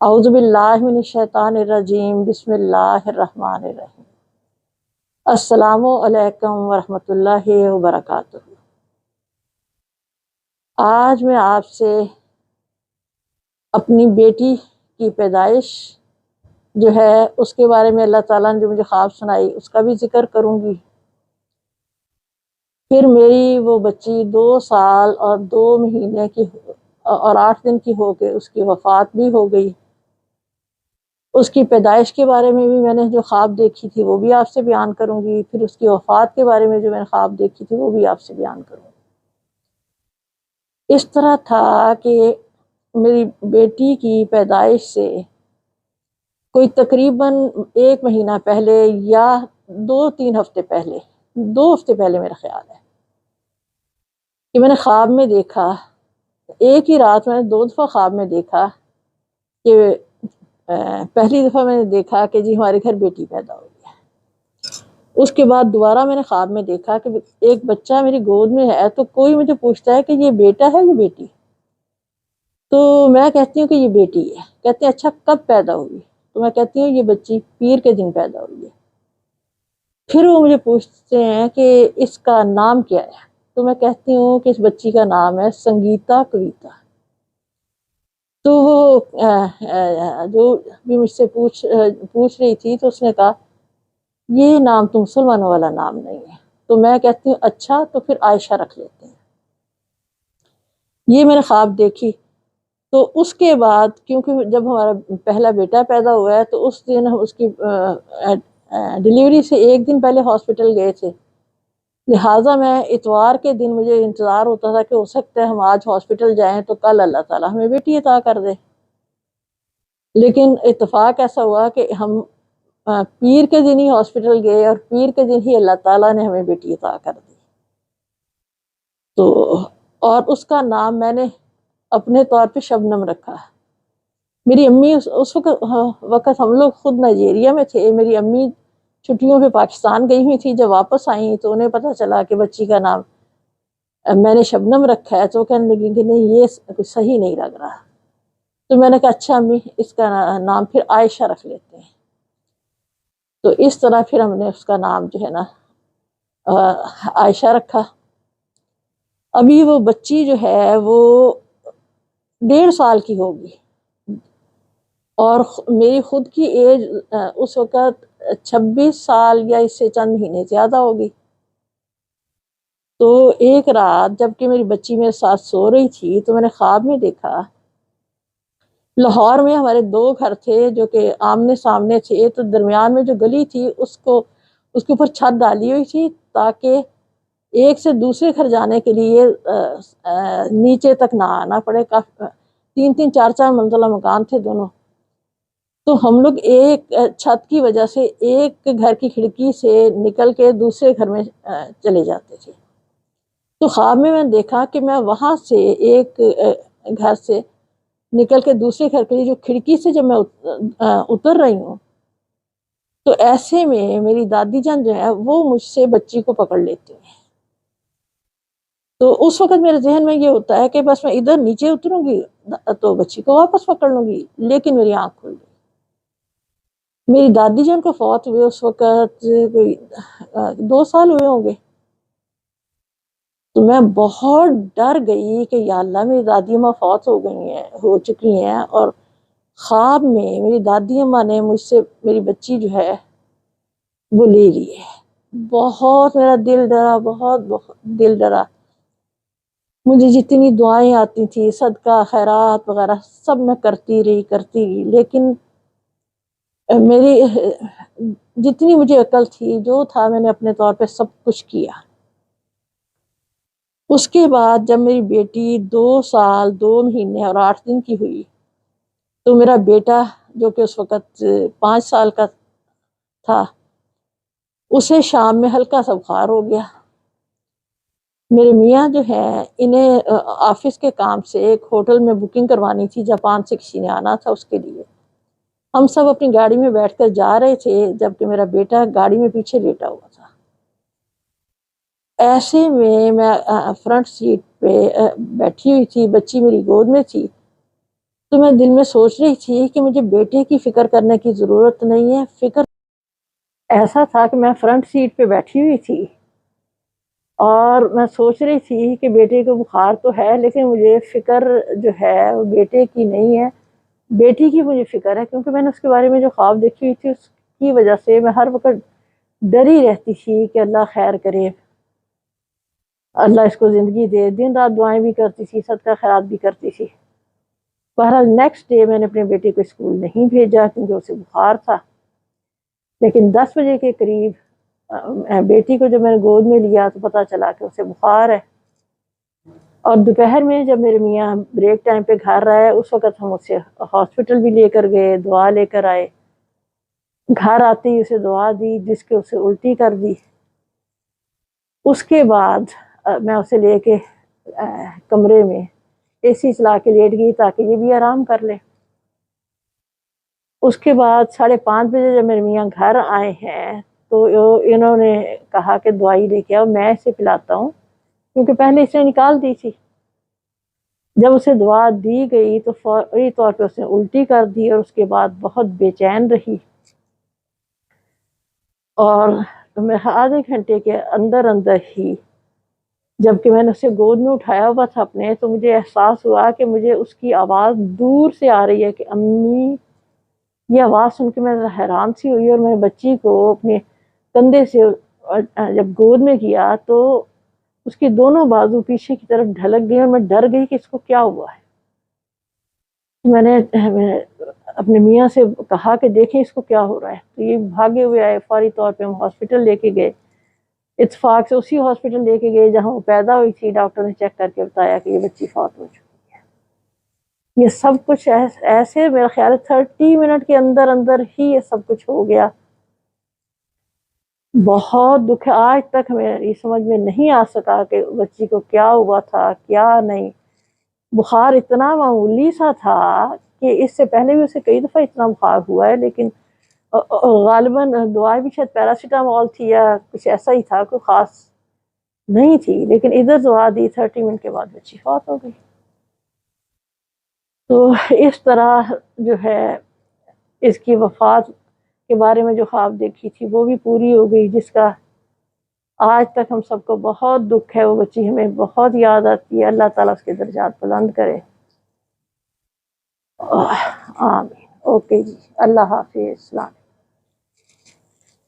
اعوذ باللہ من الشیطان الرجیم، بسم اللہ الرحمن الرحیم۔ السلام علیکم ورحمۃ اللہ وبرکاتہ۔ آج میں آپ سے اپنی بیٹی کی پیدائش جو ہے اس کے بارے میں اللہ تعالیٰ نے جو مجھے خواب سنائی اس کا بھی ذکر کروں گی۔ پھر میری وہ بچی 2 سال اور 2 مہینے کی اور 8 دن کی ہو کے اس کی وفات بھی ہو گئی۔ اس کی پیدائش کے بارے میں بھی میں نے جو خواب دیکھی تھی وہ بھی آپ سے بیان کروں گی، پھر اس کی وفات کے بارے میں جو میں نے خواب دیکھی تھی وہ بھی آپ سے بیان کروں گی۔ اس طرح تھا کہ میری بیٹی کی پیدائش سے کوئی تقریباً 1 مہینہ پہلے یا 2-3 ہفتے پہلے، 2 ہفتے پہلے میرا خیال ہے کہ میں نے خواب میں دیکھا، ایک ہی رات میں نے 2 دفعہ خواب میں دیکھا کہ پہلی دفعہ میں نے دیکھا کہ جی ہمارے گھر بیٹی پیدا ہو گئی ہے۔ اس کے بعد دوبارہ میں نے خواب میں دیکھا کہ ایک بچہ میری گود میں ہے، تو کوئی مجھے پوچھتا ہے کہ یہ بیٹا ہے یا بیٹی؟ تو میں کہتی ہوں کہ یہ بیٹی ہے۔ کہتے ہیں اچھا کب پیدا ہوئی؟ تو میں کہتی ہوں یہ بچی پیر کے دن پیدا ہوئی ہے۔ پھر وہ مجھے پوچھتے ہیں کہ اس کا نام کیا ہے؟ تو میں کہتی ہوں کہ اس بچی کا نام ہے سنگیتا کویتا۔ تو وہ جو بھی مجھ سے پوچھ رہی تھی تو اس نے کہا یہ نام تو مسلمانوں والا نام نہیں ہے۔ تو میں کہتی ہوں اچھا تو پھر عائشہ رکھ لیتے ہیں۔ یہ میں نے خواب دیکھی۔ تو اس کے بعد کیونکہ جب ہمارا پہلا بیٹا پیدا ہوا ہے تو اس دن ہم اس کی ڈلیوری سے 1 دن پہلے ہاسپٹل گئے تھے، لہٰذا میں اتوار کے دن مجھے انتظار ہوتا تھا کہ ہو سکتا ہے ہم آج ہاسپٹل جائیں تو کل اللہ تعالیٰ ہمیں بیٹی عطا کر دے۔ لیکن اتفاق ایسا ہوا کہ ہم پیر کے دن ہی ہاسپٹل گئے اور پیر کے دن ہی اللہ تعالیٰ نے ہمیں بیٹی عطا کر دی۔ تو اور اس کا نام میں نے اپنے طور پہ شبنم رکھا۔ میری امی اس وقت ہم لوگ خود نائجیریا میں تھے، میری امی چھٹیوں پہ پاکستان گئی ہوئی تھی، جب واپس آئیں تو انہیں پتہ چلا کہ بچی کا نام میں نے شبنم رکھا ہے، تو کہنے لگی کہ نہیں یہ کچھ صحیح نہیں لگ رہا۔ تو میں نے کہا اچھا امی اس کا نام پھر عائشہ رکھ لیتے ہیں۔ تو اس طرح پھر ہم نے اس کا نام جو ہے نا عائشہ رکھا۔ ابھی وہ بچی جو ہے وہ 1.5 سال کی ہوگی اور میری خود کی ایج اس وقت 26 سال یا اس سے چند مہینے زیادہ ہوگی۔ تو ایک رات جب کہ میری بچی میرے ساتھ سو رہی تھی تو میں نے خواب میں دیکھا، لاہور میں ہمارے 2 گھر تھے جو کہ آمنے سامنے تھے، تو درمیان میں جو گلی تھی اس کے اوپر چھت ڈالی ہوئی تھی تاکہ ایک سے دوسرے گھر جانے کے لیے نیچے تک نہ آنا پڑے۔ 3 4 منزلہ مکان تھے دونوں۔ تو ہم لوگ ایک چھت کی وجہ سے ایک گھر کی کھڑکی سے نکل کے دوسرے گھر میں چلے جاتے تھے۔ تو خواب میں نے دیکھا کہ میں وہاں سے ایک گھر سے نکل کے دوسرے گھر کے لیے جو کھڑکی سے جب میں اتر رہی ہوں تو ایسے میں میری دادی جان جو ہے وہ مجھ سے بچی کو پکڑ لیتے ہیں۔ تو اس وقت میرے ذہن میں یہ ہوتا ہے کہ بس میں ادھر نیچے اتروں گی تو بچی کو واپس پکڑ لوں گی، لیکن میری آنکھ کھل گئی۔ میری دادی جان کو فوت ہوئے اس وقت کوئی 2 سال ہوئے ہوں گے۔ تو میں بہت ڈر گئی کہ یا اللہ میری دادی اماں فوت ہو چکی ہیں، اور خواب میں میری دادی اماں نے مجھ سے میری بچی جو ہے وہ لے لی ہے۔ بہت میرا دل ڈرا، بہت دل ڈرا۔ مجھے جتنی دعائیں آتی تھی، صدقہ خیرات وغیرہ سب میں کرتی رہی، لیکن میری جتنی مجھے عقل تھی جو تھا میں نے اپنے طور پہ سب کچھ کیا۔ اس کے بعد جب میری بیٹی 2 سال 2 مہینے اور 8 دن کی ہوئی تو میرا بیٹا جو کہ اس وقت 5 سال کا تھا اسے شام میں ہلکا سا بخار ہو گیا۔ میرے میاں جو ہیں انہیں آفس کے کام سے ایک ہوٹل میں بکنگ کروانی تھی، جاپان سے کسی نے آنا تھا، اس کے لیے ہم سب اپنی گاڑی میں بیٹھ کر جا رہے تھے جبکہ میرا بیٹا گاڑی میں پیچھے لیٹا ہوا تھا۔ ایسے میں فرنٹ سیٹ پہ بیٹھی ہوئی تھی، بچی میری گود میں تھی، تو میں دل میں سوچ رہی تھی کہ مجھے بیٹے کی فکر کرنے کی ضرورت نہیں ہے. فکر ایسا تھا کہ میں فرنٹ سیٹ پہ بیٹھی ہوئی تھی اور میں سوچ رہی تھی کہ بیٹے کو بخار تو ہے لیکن مجھے فکر جو ہے وہ بیٹے کی نہیں ہے، بیٹی کی مجھے فکر ہے، کیونکہ میں نے اس کے بارے میں جو خواب دیکھی ہوئی تھی اس کی وجہ سے میں ہر وقت ڈری رہتی تھی کہ اللہ خیر کرے، اللہ اس کو زندگی دے. دن رات دعائیں بھی کرتی تھی، صدقہ خیرات بھی کرتی تھی. بہرحال نیکسٹ ڈے میں نے اپنے بیٹے کو اسکول نہیں بھیجا کیونکہ اسے بخار تھا. لیکن 10 بجے کے قریب بیٹی کو جب میں نے گود میں لیا تو پتہ چلا کہ اسے بخار ہے. اور دوپہر میں جب میرے میاں بریک ٹائم پہ گھر آئے اس وقت ہم اسے ہاسپٹل بھی لے کر گئے، دعا لے کر آئے. گھر آتے ہی اسے دعا دی جس کے اسے الٹی کر دی. اس کے بعد میں اسے لے کے کمرے میں اے سی چلا کے لیٹ گئی تاکہ یہ بھی آرام کر لے. اس کے بعد 5:30 بجے جب میرے میاں گھر آئے ہیں تو انہوں نے کہا کہ دوائی لے کے آؤ، میں اسے پلاتا ہوں، کیونکہ پہلے اسے نکال دی تھی. جب اسے دوا دی گئی تو فوری طور پہ اس نے الٹی کر دی اور اس کے بعد بہت بے چین رہی. اور میں آدھے گھنٹے کے اندر ہی جب کہ میں نے اسے گود میں اٹھایا ہوا تھا اپنے، تو مجھے احساس ہوا کہ مجھے اس کی آواز دور سے آ رہی ہے کہ امی. یہ آواز سن کے میں حیران سی ہوئی اور میں نے بچی کو اپنے کندھے سے جب گود میں کیا تو اس کی دونوں بازو پیچھے کی طرف ڈھلک گئی اور میں ڈر گئی کہ اس کو کیا ہوا ہے. میں نے اپنے میاں سے کہا کہ دیکھیں اس کو کیا ہو رہا ہے. تو یہ بھاگے ہوئے آئے، فوری طور پہ ہم ہاسپٹل لے کے گئے. اتفاق سے اسی ہاسپٹل لے کے گئے جہاں وہ پیدا ہوئی تھی. ڈاکٹر نے چیک کر کے بتایا کہ یہ بچی فوت ہو چکی ہے. یہ سب کچھ ایسے میرا خیال ہے 30 منٹ کے اندر ہی یہ سب کچھ ہو گیا. بہت دکھ ہے، آج تک میری سمجھ میں نہیں آ سکا کہ بچی کو کیا ہوا تھا کیا نہیں. بخار اتنا معمولی سا تھا کہ اس سے پہلے بھی اسے کئی دفعہ اتنا بخار ہوا ہے، لیکن غالباً دعائیں بھی شاید پیراسیٹامول تھی یا کچھ ایسا ہی تھا، کوئی خاص نہیں تھی. لیکن ادھر دعا دی 30 منٹ کے بعد بچی فوت ہو گئی. تو اس طرح جو ہے اس کی وفات کے بارے میں جو خواب دیکھی تھی وہ بھی پوری ہو گئی، جس کا آج تک ہم سب کو بہت دکھ ہے. وہ بچی ہمیں بہت یاد آتی ہے. اللہ تعالیٰ اس کے درجات بلند کرے. آمین. اوکے جی، اللہ حافظ. السلام.